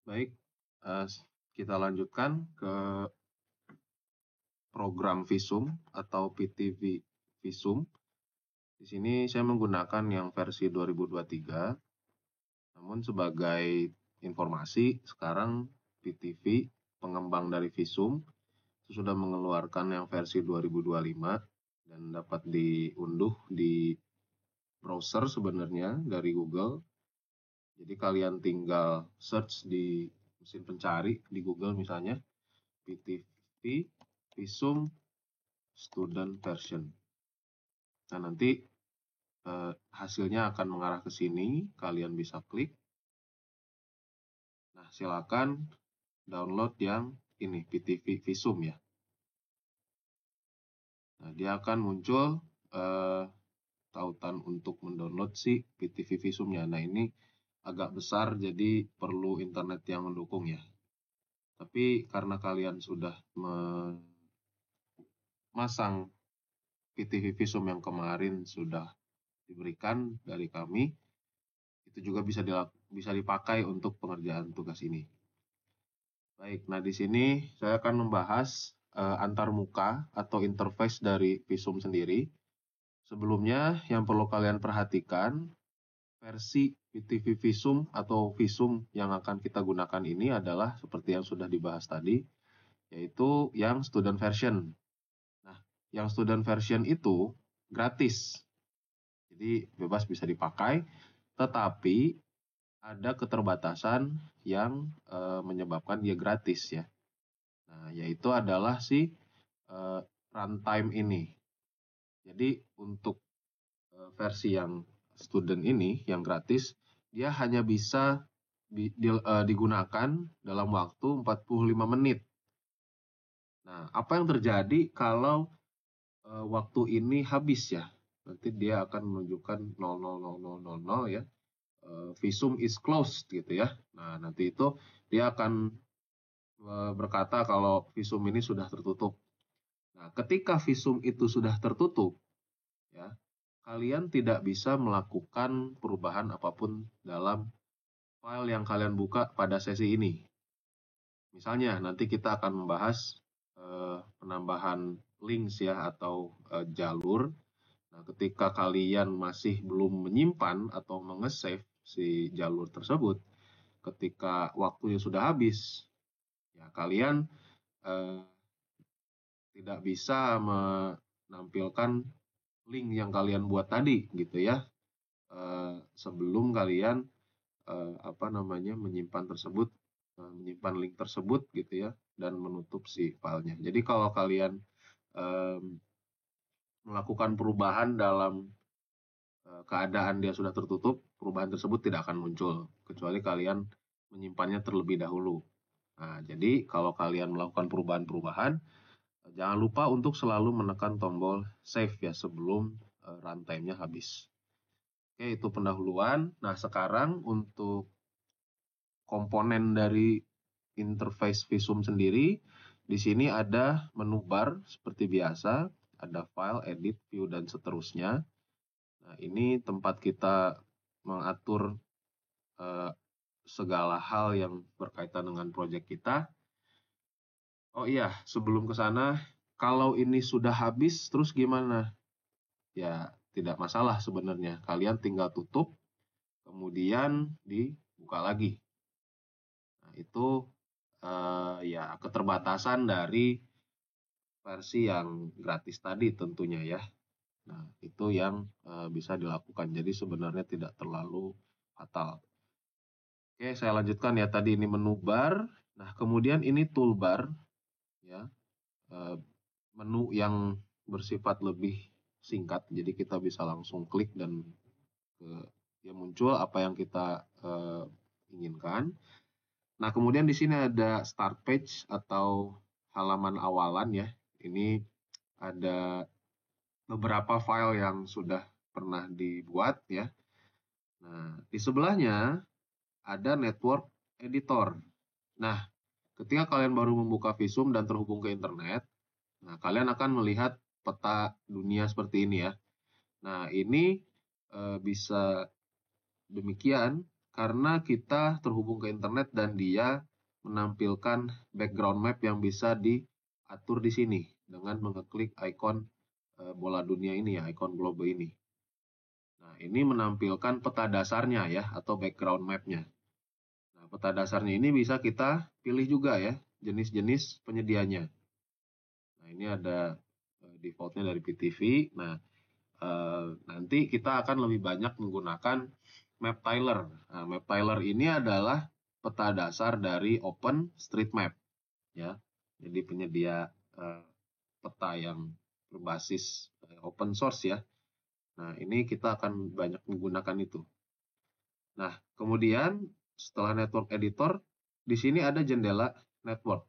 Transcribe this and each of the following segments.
Baik, kita lanjutkan ke program Visum atau PTV Visum. Di sini saya menggunakan yang versi 2023. Namun sebagai informasi, sekarang PTV, pengembang dari Visum, sudah mengeluarkan yang versi 2025 dan dapat diunduh di browser sebenarnya dari Google. Jadi kalian tinggal search di mesin pencari di Google misalnya PTV Visum Student Version. Nah, nanti hasilnya akan mengarah ke sini, kalian bisa klik. Nah, silakan download yang ini, PTV Visum ya. Nah, dia akan muncul tautan untuk mendownload si PTV Visumnya. Nah, ini agak besar, jadi perlu internet yang mendukung ya. Tapi karena kalian sudah memasang PTV Visum yang kemarin sudah diberikan dari kami, itu juga bisa dipakai untuk pengerjaan tugas ini. Baik, nah di sini saya akan membahas antarmuka atau interface dari Visum sendiri. Sebelumnya yang perlu kalian perhatikan, versi PTV Visum atau Visum yang akan kita gunakan ini adalah seperti yang sudah dibahas tadi, yaitu yang student version. Nah, yang student version itu gratis, jadi bebas bisa dipakai, tetapi ada keterbatasan yang menyebabkan dia gratis ya. Nah, yaitu adalah si runtime ini. Jadi untuk versi yang student ini, yang gratis, dia hanya bisa digunakan dalam waktu 45 menit. Nah, apa yang terjadi kalau waktu ini habis ya? Nanti dia akan menunjukkan 00000 ya. Visum is closed gitu ya. Nah, nanti itu dia akan berkata kalau visum ini sudah tertutup. Nah, ketika visum itu sudah tertutup, ya, kalian tidak bisa melakukan perubahan apapun dalam file yang kalian buka pada sesi ini. Misalnya, nanti kita akan membahas penambahan links ya atau jalur. Nah, ketika kalian masih belum menyimpan atau mengesave si jalur tersebut, ketika waktunya sudah habis, ya kalian tidak bisa menampilkan link yang kalian buat tadi gitu ya, sebelum kalian menyimpan link tersebut gitu ya dan menutup si filenya. Jadi kalau kalian melakukan perubahan dalam keadaan dia sudah tertutup, perubahan tersebut tidak akan muncul kecuali kalian menyimpannya terlebih dahulu. Nah, jadi kalau kalian melakukan perubahan-perubahan, jangan lupa untuk selalu menekan tombol save ya sebelum runtime-nya habis. Oke, itu pendahuluan. Nah, sekarang untuk komponen dari interface Visum sendiri, di sini ada menu bar seperti biasa, ada file, edit, view, dan seterusnya. Nah, ini tempat kita mengatur segala hal yang berkaitan dengan proyek kita. Oh iya, sebelum ke sana, kalau ini sudah habis, terus gimana? Ya, tidak masalah sebenarnya. Kalian tinggal tutup, kemudian dibuka lagi. Nah, itu ya keterbatasan dari versi yang gratis tadi tentunya ya. Nah, itu yang bisa dilakukan. Jadi sebenarnya tidak terlalu fatal. Oke, saya lanjutkan ya. Tadi ini menu bar. Nah, kemudian ini toolbar ya. Menu yang bersifat lebih singkat. Jadi kita bisa langsung klik dan dia muncul apa yang kita inginkan. Nah, kemudian di sini ada start page atau halaman awalan ya. Ini ada beberapa file yang sudah pernah dibuat ya. Nah, di sebelahnya ada network editor. Nah, ketika kalian baru membuka Visum dan terhubung ke internet, nah kalian akan melihat peta dunia seperti ini ya. Nah, ini bisa demikian karena kita terhubung ke internet dan dia menampilkan background map yang bisa diatur di sini dengan mengeklik ikon bola dunia ini ya, ikon globe ini. Nah, ini menampilkan peta dasarnya ya, atau background map-nya. Nah, peta dasarnya ini bisa kita pilih juga ya, jenis-jenis penyedianya. Nah, ini ada defaultnya dari PTV. Nah, nanti kita akan lebih banyak menggunakan map tiler. Nah, map tiler ini adalah peta dasar dari OpenStreetMap ya. Jadi penyedia peta yang berbasis open source ya. Nah, ini kita akan banyak menggunakan itu. Nah, kemudian setelah network editor, di sini ada jendela network.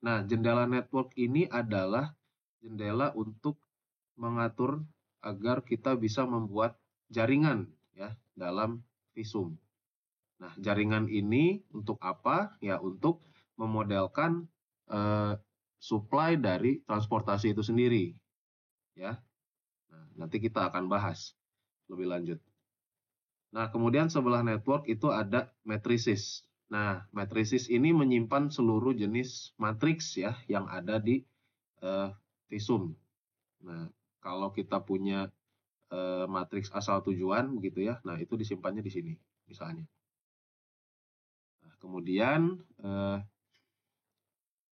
Nah, jendela network ini adalah jendela untuk mengatur agar kita bisa membuat jaringan ya dalam visum. Nah, jaringan ini untuk apa? Ya, untuk memodelkan supply dari transportasi itu sendiri. Ya. Nah, nanti kita akan bahas lebih lanjut. Nah, kemudian sebelah network itu ada matrices. Nah, matrices ini menyimpan seluruh jenis matriks ya yang ada di visum. Nah, kalau kita punya matriks asal tujuan begitu ya, nah itu disimpannya di sini misalnya. Nah, kemudian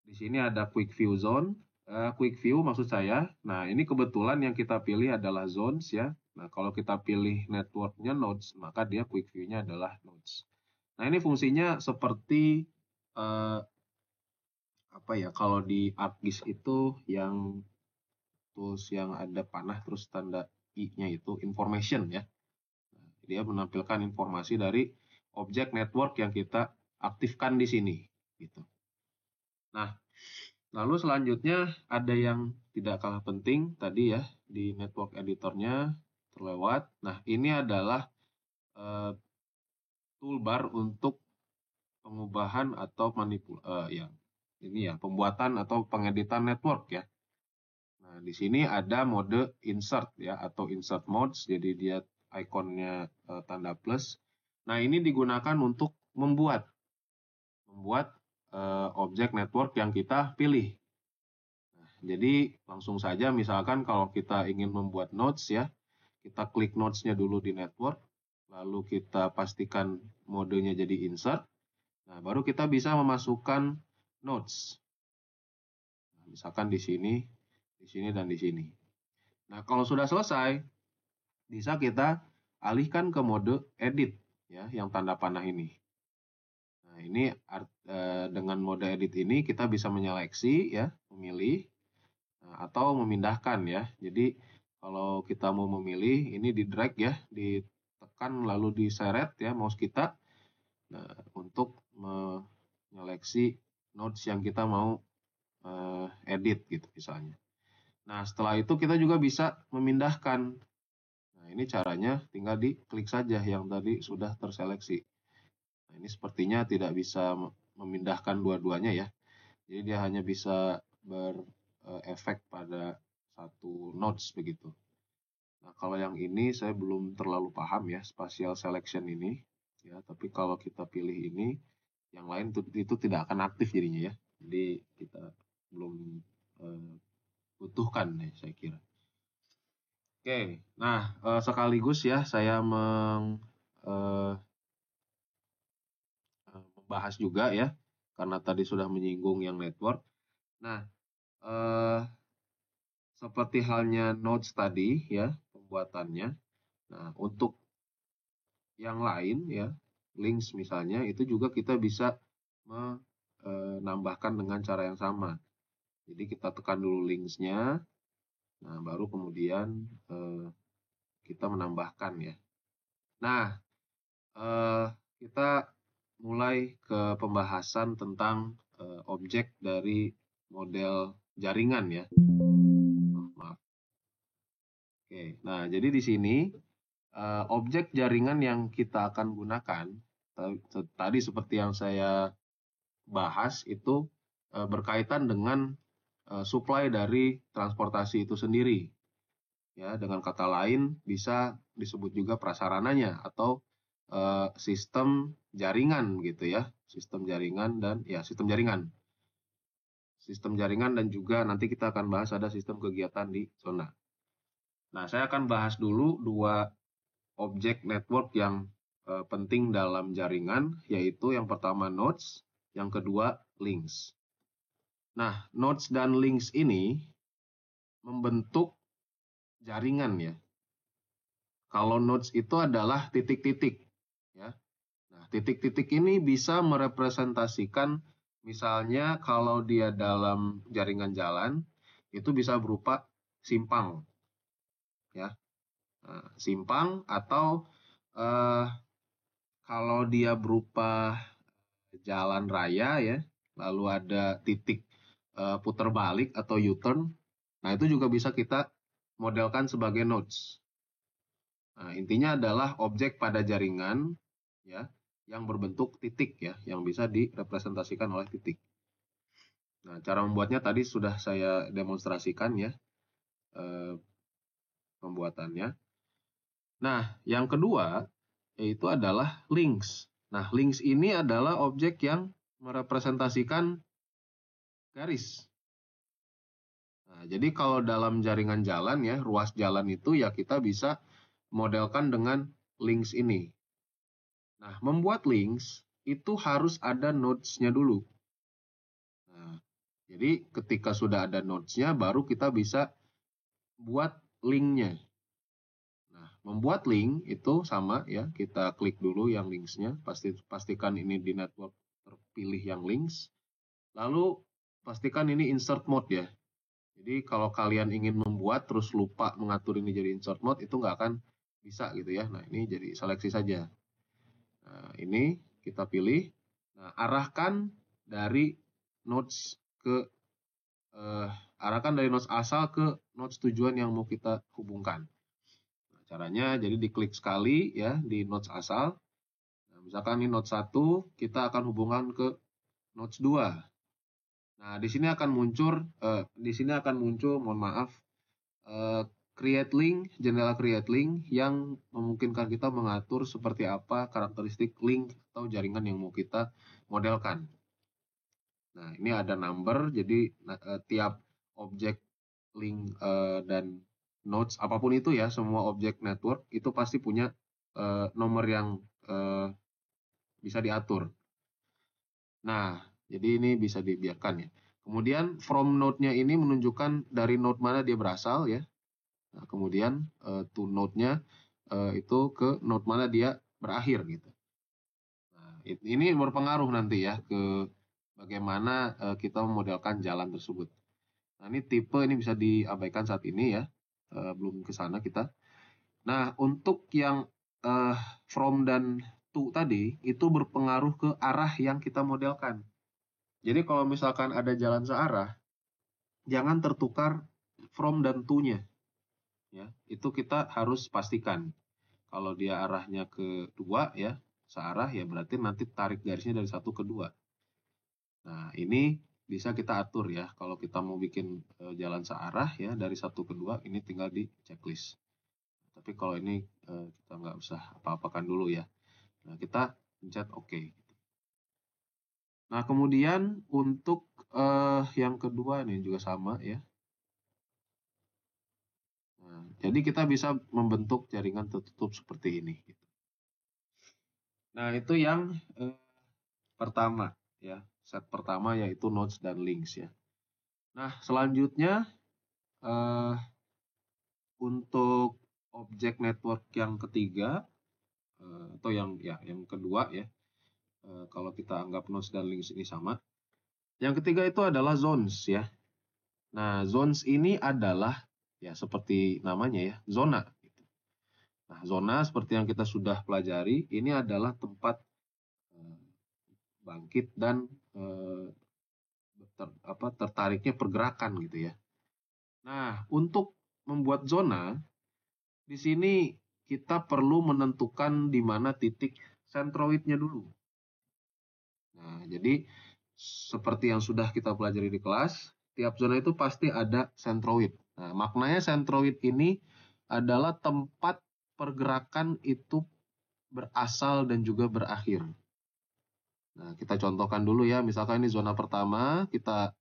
di sini ada quick view zone. Quick view maksud saya, nah ini kebetulan yang kita pilih adalah zones ya. Nah, kalau kita pilih networknya nodes, maka dia quick view-nya adalah nodes. Nah, ini fungsinya seperti apa ya, kalau di ArcGIS itu yang tools yang ada panah terus tanda I-nya itu information ya. Nah, dia menampilkan informasi dari objek network yang kita aktifkan di sini gitu. Nah, lalu selanjutnya ada yang tidak kalah penting tadi ya di network editornya terlewat. Nah, ini adalah toolbar untuk pengubahan atau pembuatan atau pengeditan network ya. Nah, di sini ada mode insert ya atau insert modes. Jadi dia ikonnya tanda plus. Nah, ini digunakan untuk membuat objek network yang kita pilih. Nah, jadi langsung saja misalkan kalau kita ingin membuat nodes ya, kita klik nodes-nya dulu di network, lalu kita pastikan modenya jadi insert. Nah, baru kita bisa memasukkan nodes. Nah, misalkan di sini, dan di sini. Nah, kalau sudah selesai, bisa kita alihkan ke mode edit ya, yang tanda panah ini. Nah, ini dengan mode edit ini kita bisa menyeleksi ya, memilih atau memindahkan ya. Jadi kalau kita mau memilih, ini di drag ya, ditekan lalu diseret ya mouse kita. Nah, untuk menyeleksi nodes yang kita mau edit gitu misalnya. Nah, setelah itu kita juga bisa memindahkan. Nah, ini caranya tinggal diklik saja yang tadi sudah terseleksi. Nah, ini sepertinya tidak bisa memindahkan dua-duanya ya. Jadi dia hanya bisa berefek pada satu nodes begitu. Nah, kalau yang ini saya belum terlalu paham ya, spatial selection ini. Ya, tapi kalau kita pilih ini, yang lain itu tidak akan aktif jadinya ya. Jadi kita belum butuhkan ya saya kira. Oke, nah sekaligus ya saya membahas juga ya, karena tadi sudah menyinggung yang network. Nah, seperti halnya nodes tadi ya pembuatannya. Nah, untuk yang lain ya, links misalnya, itu juga kita bisa menambahkan dengan cara yang sama. Jadi kita tekan dulu linksnya, nah baru kemudian kita menambahkan ya. Nah, kita mulai ke pembahasan tentang objek dari model jaringan ya. Maaf. Oke, nah jadi di sini objek jaringan yang kita akan gunakan tadi seperti yang saya bahas itu berkaitan dengan supply dari transportasi itu sendiri. Ya, dengan kata lain bisa disebut juga prasarananya atau sistem jaringan gitu ya, sistem jaringan dan juga nanti kita akan bahas ada sistem kegiatan di zona. Nah, saya akan bahas dulu dua objek network yang penting dalam jaringan, yaitu yang pertama nodes, yang kedua links. Nah, nodes dan links ini membentuk jaringan ya. Kalau nodes itu adalah titik-titik ya. Nah, titik-titik ini bisa merepresentasikan, misalnya kalau dia dalam jaringan jalan itu bisa berupa simpang ya. Nah, simpang atau kalau dia berupa jalan raya ya, lalu ada titik putar balik atau U-turn. Nah, itu juga bisa kita modelkan sebagai nodes. Nah, intinya adalah objek pada jaringan ya yang berbentuk titik ya, yang bisa direpresentasikan oleh titik. Nah, cara membuatnya tadi sudah saya demonstrasikan ya pembuatannya. Nah, yang kedua yaitu adalah links. Nah, links ini adalah objek yang merepresentasikan garis. Nah, jadi kalau dalam jaringan jalan ya, ruas jalan itu ya kita bisa modelkan dengan links ini. Nah, membuat links itu harus ada nodes-nya dulu. Nah, jadi ketika sudah ada nodes-nya baru kita bisa buat link-nya. Nah, membuat link itu sama ya, kita klik dulu yang links-nya, pastikan ini di network terpilih yang links. Lalu pastikan ini insert mode ya. Jadi kalau kalian ingin membuat terus lupa mengatur ini jadi insert mode itu nggak akan bisa gitu ya. Nah, ini jadi seleksi saja. Nah, ini kita pilih. Nah, arahkan dari nodes asal ke nodes tujuan yang mau kita hubungkan. Nah, caranya jadi diklik sekali ya di nodes asal. Nah, misalkan ini nodes 1, kita akan hubungkan ke nodes 2. Nah, di sini akan muncul, mohon maaf, create link, jendela create link yang memungkinkan kita mengatur seperti apa karakteristik link atau jaringan yang mau kita modelkan. Nah, ini ada number, jadi tiap objek link dan nodes apapun itu ya, semua objek network itu pasti punya nomor yang bisa diatur. Nah, jadi ini bisa dibiarkan ya. Kemudian from node-nya ini menunjukkan dari node mana dia berasal ya. Nah, kemudian to node-nya itu ke node mana dia berakhir gitu. Nah, ini berpengaruh nanti ya ke bagaimana kita memodelkan jalan tersebut. Nah, ini tipe ini bisa diabaikan saat ini ya. Belum ke sana kita. Nah, untuk yang from dan to tadi itu berpengaruh ke arah yang kita modelkan. Jadi kalau misalkan ada jalan searah, jangan tertukar from dan to-nya. Ya, itu kita harus pastikan. Kalau dia arahnya ke 2 ya, searah ya berarti nanti tarik garisnya dari 1 ke 2. Nah, ini bisa kita atur ya. Kalau kita mau bikin jalan searah ya dari 1 ke 2, ini tinggal di checklist. Tapi kalau ini kita nggak usah apa-apakan dulu ya. Nah, kita pencet OK. Nah, kemudian untuk yang kedua ini juga sama ya. Nah, jadi kita bisa membentuk jaringan tertutup seperti ini. Nah, itu yang pertama ya. Set pertama yaitu nodes dan links ya. Nah, selanjutnya untuk objek network yang ketiga atau yang kedua ya. Kalau kita anggap nodes dan links ini sama. Yang ketiga itu adalah zones ya. Nah, zones ini adalah ya seperti namanya ya, zona. Nah, zona seperti yang kita sudah pelajari, ini adalah tempat bangkit dan tertariknya pergerakan gitu ya. Nah, untuk membuat zona, di sini kita perlu menentukan di mana titik sentroidnya dulu. Nah, jadi seperti yang sudah kita pelajari di kelas, tiap zona itu pasti ada sentroid. Nah, maknanya sentroid ini adalah tempat pergerakan itu berasal dan juga berakhir. Nah, kita contohkan dulu ya, misalkan ini zona pertama, kita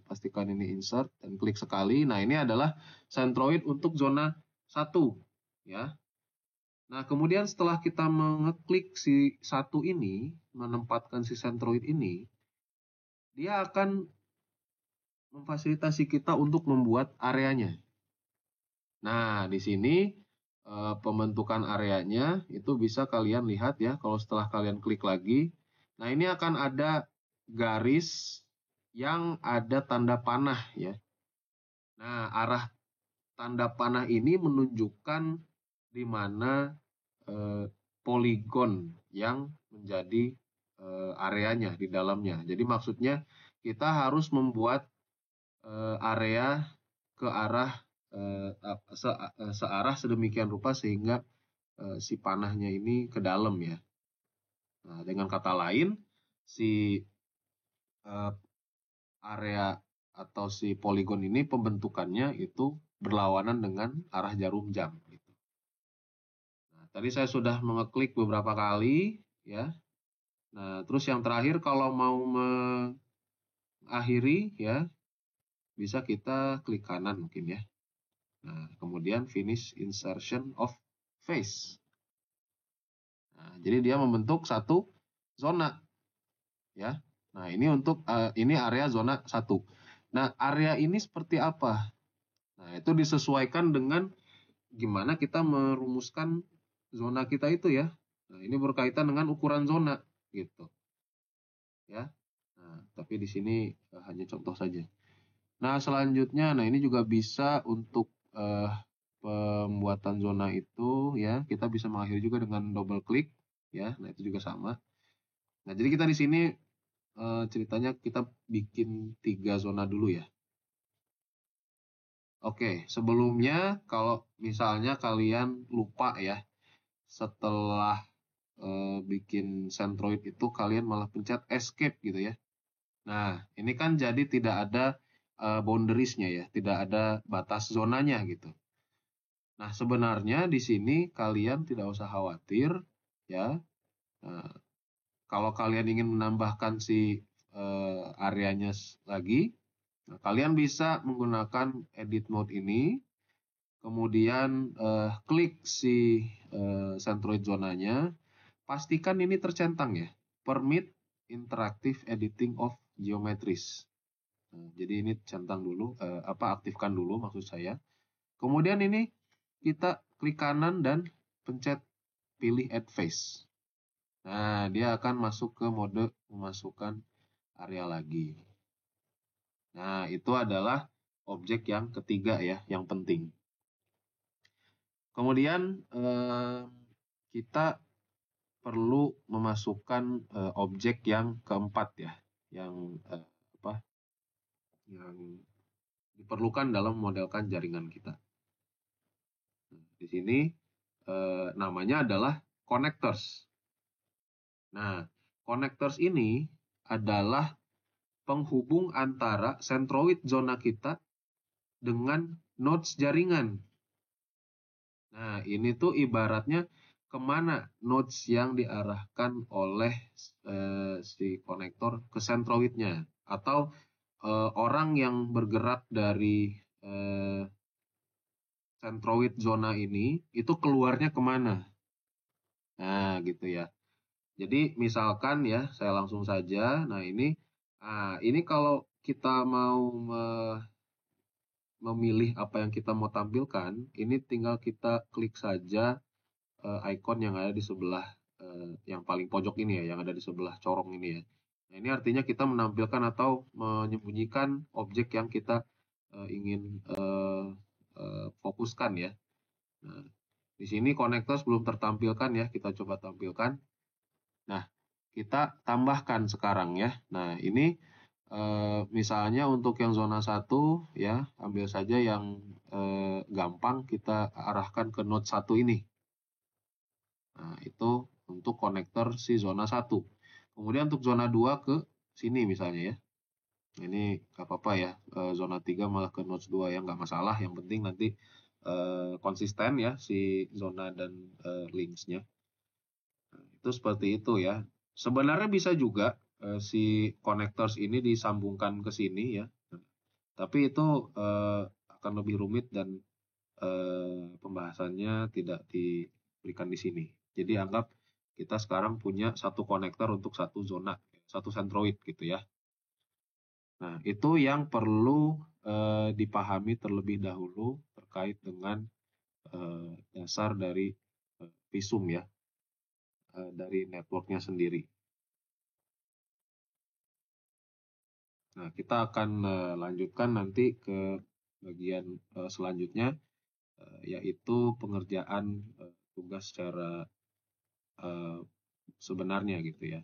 pastikan ini insert dan klik sekali. Nah, ini adalah centroid untuk zona 1 ya. Nah, kemudian setelah kita mengeklik si 1 ini, menempatkan si centroid ini, dia akan memfasilitasi kita untuk membuat areanya. Nah, di sini pembentukan areanya itu bisa kalian lihat ya, kalau setelah kalian klik lagi. Nah, ini akan ada garis yang ada tanda panah ya. Nah, arah tanda panah ini menunjukkan di mana poligon yang menjadi areanya di dalamnya. Jadi maksudnya kita harus membuat area ke arah searah sedemikian rupa sehingga si panahnya ini ke dalam ya. Nah, dengan kata lain, si area atau si poligon ini pembentukannya itu berlawanan dengan arah jarum jam. Gitu. Nah, tadi saya sudah mengeklik beberapa kali ya. Nah, terus yang terakhir kalau mau mengakhiri ya, bisa kita klik kanan mungkin ya. Nah, kemudian finish insertion of face. Nah, jadi dia membentuk satu zona ya. Nah, ini untuk ini area zona 1. Nah, area ini seperti apa? Nah, itu disesuaikan dengan gimana kita merumuskan zona kita itu ya. Nah, ini berkaitan dengan ukuran zona gitu. Ya. Nah, tapi di sini hanya contoh saja. Nah, selanjutnya ini juga bisa untuk pembuatan zona itu ya, kita bisa mengakhiri juga dengan double klik ya. Nah, itu juga sama. Nah, jadi kita di sini ceritanya kita bikin 3 zona dulu ya. Oke, sebelumnya kalau misalnya kalian lupa ya, setelah bikin centroid itu kalian malah pencet escape gitu ya. Nah, ini kan jadi tidak ada boundariesnya ya, tidak ada batas zonanya gitu. Nah, sebenarnya di sini kalian tidak usah khawatir ya. Nah, kalau kalian ingin menambahkan si areanya lagi, nah, kalian bisa menggunakan edit mode ini, kemudian klik si centroid zonanya, pastikan ini tercentang ya, permit interactive editing of geometries. Nah, jadi ini centang dulu, aktifkan dulu maksud saya. Kemudian ini kita klik kanan dan pencet pilih add face. Nah, dia akan masuk ke mode memasukkan area lagi. Nah, itu adalah objek yang ketiga ya, yang penting. Kemudian kita perlu memasukkan objek yang keempat ya, yang yang diperlukan dalam memodelkan jaringan kita. Nah, di sini namanya adalah connectors. Nah, connectors ini adalah penghubung antara centroid zona kita dengan nodes jaringan. Nah, ini tuh ibaratnya kemana nodes yang diarahkan oleh si konektor ke centroidnya. Atau orang yang bergerak dari centroid zona ini, itu keluarnya kemana. Nah, gitu ya. Jadi misalkan ya, saya langsung saja. Nah, ini kalau kita mau memilih apa yang kita mau tampilkan, ini tinggal kita klik saja icon yang ada di sebelah yang paling pojok ini ya, yang ada di sebelah corong ini ya. Nah, ini artinya kita menampilkan atau menyembunyikan objek yang kita ingin fokuskan ya. Nah, di sini connectors belum tertampilkan ya, kita coba tampilkan. Nah, kita tambahkan sekarang ya. Nah, ini misalnya untuk yang zona 1 ya, ambil saja yang gampang, kita arahkan ke node 1 ini. Nah, itu untuk konektor si zona 1. Kemudian untuk zona 2 ke sini misalnya ya. Ini nggak apa-apa ya, zona 3 malah ke node 2 ya, nggak masalah. Yang penting nanti konsisten ya si zona dan linksnya. Itu seperti itu ya. Sebenarnya bisa juga si connectors ini disambungkan ke sini ya. Tapi itu akan lebih rumit dan pembahasannya tidak diberikan di sini. Jadi anggap kita sekarang punya satu konektor untuk satu zona, satu centroid gitu ya. Nah, itu yang perlu dipahami terlebih dahulu terkait dengan dasar dari visum ya, dari networknya sendiri. Nah, kita akan lanjutkan nanti ke bagian selanjutnya, yaitu pengerjaan tugas secara sebenarnya gitu ya.